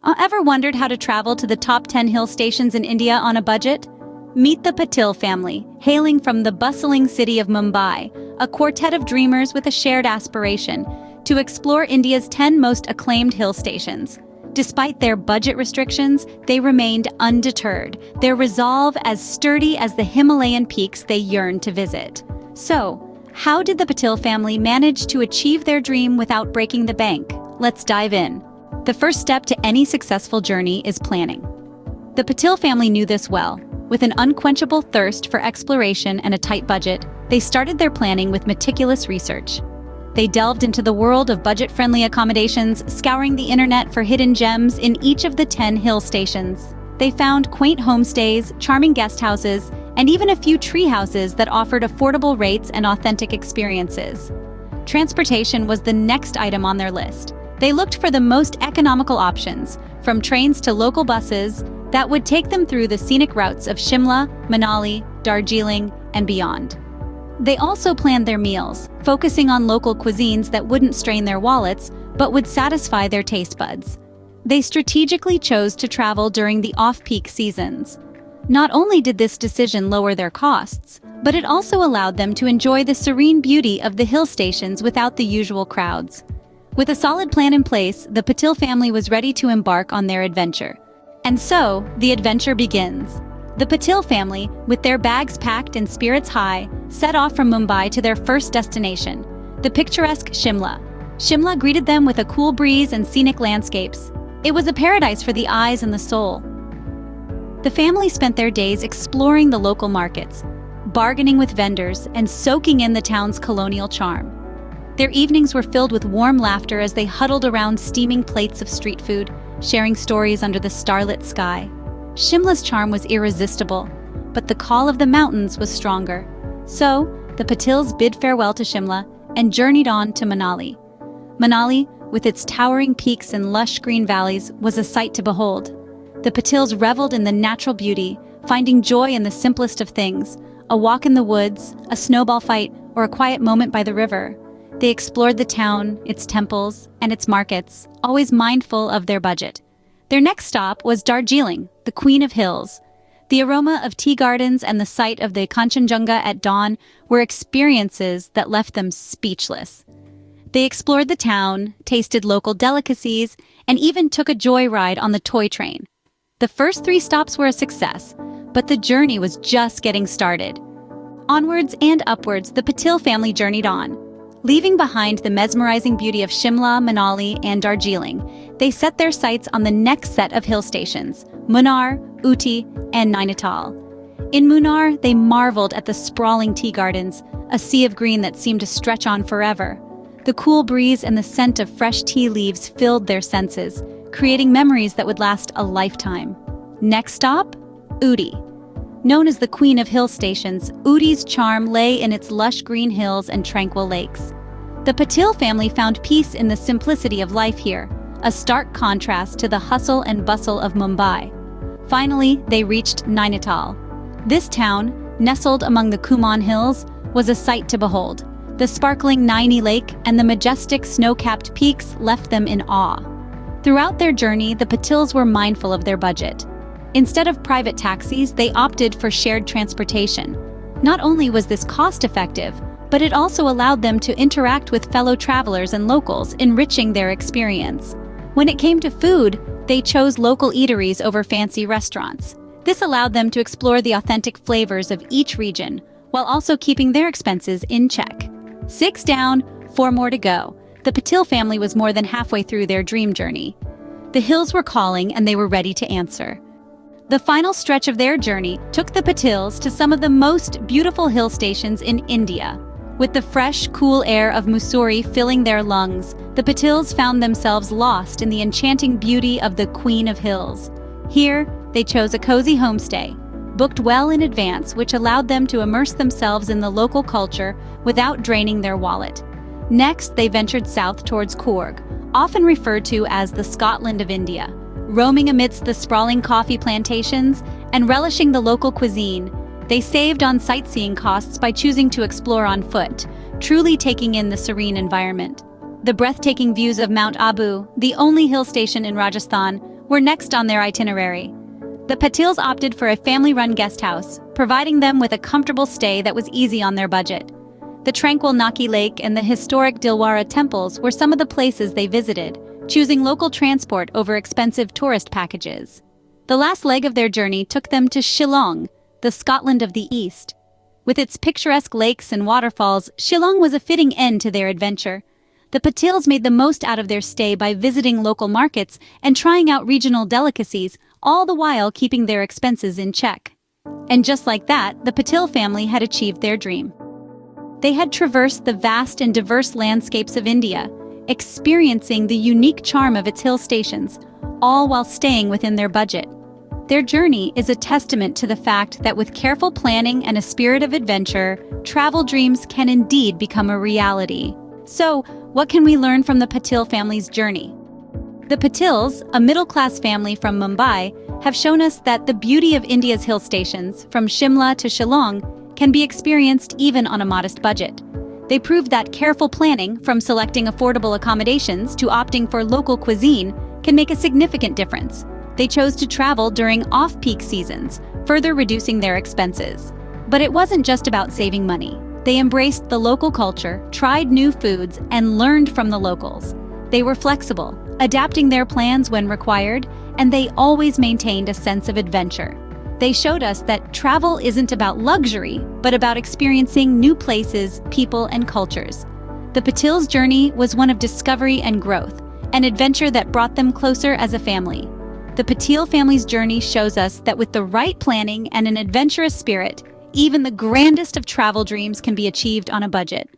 Ever wondered how to travel to the top 10 hill stations in India on a budget? Meet the Patil family, hailing from the bustling city of Mumbai, a quartet of dreamers with a shared aspiration to explore India's 10 most acclaimed hill stations. Despite their budget restrictions, they remained undeterred, their resolve as sturdy as the Himalayan peaks they yearned to visit. So, how did the Patil family manage to achieve their dream without breaking the bank? Let's dive in. The first step to any successful journey is planning. The Patil family knew this well. With an unquenchable thirst for exploration and a tight budget, they started their planning with meticulous research. They delved into the world of budget-friendly accommodations, scouring the internet for hidden gems in each of the 10 hill stations. They found quaint homestays, charming guest houses, and even a few tree houses that offered affordable rates and authentic experiences. Transportation was the next item on their list. They looked for the most economical options, from trains to local buses, that would take them through the scenic routes of Shimla, Manali, Darjeeling, and beyond. They also planned their meals, focusing on local cuisines that wouldn't strain their wallets, but would satisfy their taste buds. They strategically chose to travel during the off-peak seasons. Not only did this decision lower their costs, but it also allowed them to enjoy the serene beauty of the hill stations without the usual crowds. With a solid plan in place, the Patil family was ready to embark on their adventure. And so, the adventure begins. The Patil family, with their bags packed and spirits high, set off from Mumbai to their first destination, the picturesque Shimla. Shimla greeted them with a cool breeze and scenic landscapes. It was a paradise for the eyes and the soul. The family spent their days exploring the local markets, bargaining with vendors, and soaking in the town's colonial charm. Their evenings were filled with warm laughter as they huddled around steaming plates of street food, sharing stories under the starlit sky. Shimla's charm was irresistible, but the call of the mountains was stronger. So, the Patils bid farewell to Shimla and journeyed on to Manali. Manali, with its towering peaks and lush green valleys, was a sight to behold. The Patils reveled in the natural beauty, finding joy in the simplest of things, a walk in the woods, a snowball fight, or a quiet moment by the river. They explored the town, its temples, and its markets, always mindful of their budget. Their next stop was Darjeeling, the Queen of Hills. The aroma of tea gardens and the sight of the Kanchenjunga at dawn were experiences that left them speechless. They explored the town, tasted local delicacies, and even took a joyride on the toy train. The first 3 stops were a success, but the journey was just getting started. Onwards and upwards, the Patil family journeyed on. Leaving behind the mesmerizing beauty of Shimla, Manali, and Darjeeling, they set their sights on the next set of hill stations, Munnar, Ooty, and Nainital. In Munnar, they marveled at the sprawling tea gardens, a sea of green that seemed to stretch on forever. The cool breeze and the scent of fresh tea leaves filled their senses, creating memories that would last a lifetime. Next stop, Ooty. Known as the Queen of Hill Stations, Ooty's charm lay in its lush green hills and tranquil lakes. The Patil family found peace in the simplicity of life here, a stark contrast to the hustle and bustle of Mumbai. Finally, they reached Nainital. This town, nestled among the Kumaon Hills, was a sight to behold. The sparkling Naini Lake and the majestic snow-capped peaks left them in awe. Throughout their journey, the Patils were mindful of their budget. Instead of private taxis, they opted for shared transportation. Not only was this cost-effective, but it also allowed them to interact with fellow travelers and locals, enriching their experience. When it came to food, they chose local eateries over fancy restaurants. This allowed them to explore the authentic flavors of each region, while also keeping their expenses in check. 6 down, 4 more to go. The Patil family was more than halfway through their dream journey. The hills were calling, and they were ready to answer. The final stretch of their journey took the Patils to some of the most beautiful hill stations in India. With the fresh, cool air of Mussoorie filling their lungs, the Patils found themselves lost in the enchanting beauty of the Queen of Hills. Here, they chose a cozy homestay, booked well in advance, which allowed them to immerse themselves in the local culture without draining their wallet. Next, they ventured south towards Coorg, often referred to as the Scotland of India. Roaming amidst the sprawling coffee plantations and relishing the local cuisine, they saved on sightseeing costs by choosing to explore on foot, truly taking in the serene environment. The breathtaking views of Mount Abu, the only hill station in Rajasthan, were next on their itinerary. The Patils opted for a family-run guest house, providing them with a comfortable stay that was easy on their budget. The tranquil Naki Lake and the historic Dilwara temples were some of the places they visited, choosing local transport over expensive tourist packages. The last leg of their journey took them to Shillong, the Scotland of the East. With its picturesque lakes and waterfalls, Shillong was a fitting end to their adventure. The Patils made the most out of their stay by visiting local markets and trying out regional delicacies, all the while keeping their expenses in check. And just like that, the Patil family had achieved their dream. They had traversed the vast and diverse landscapes of India, experiencing the unique charm of its hill stations, all while staying within their budget. Their journey is a testament to the fact that with careful planning and a spirit of adventure, travel dreams can indeed become a reality. So, what can we learn from the Patil family's journey? The Patils, a middle-class family from Mumbai, have shown us that the beauty of India's hill stations, from Shimla to Shillong, can be experienced even on a modest budget. They proved that careful planning, from selecting affordable accommodations to opting for local cuisine, can make a significant difference. They chose to travel during off-peak seasons, further reducing their expenses. But it wasn't just about saving money. They embraced the local culture, tried new foods, and learned from the locals. They were flexible, adapting their plans when required, and they always maintained a sense of adventure. They showed us that travel isn't about luxury, but about experiencing new places, people, and cultures. The Patil's journey was one of discovery and growth, an adventure that brought them closer as a family. The Patil family's journey shows us that with the right planning and an adventurous spirit, even the grandest of travel dreams can be achieved on a budget.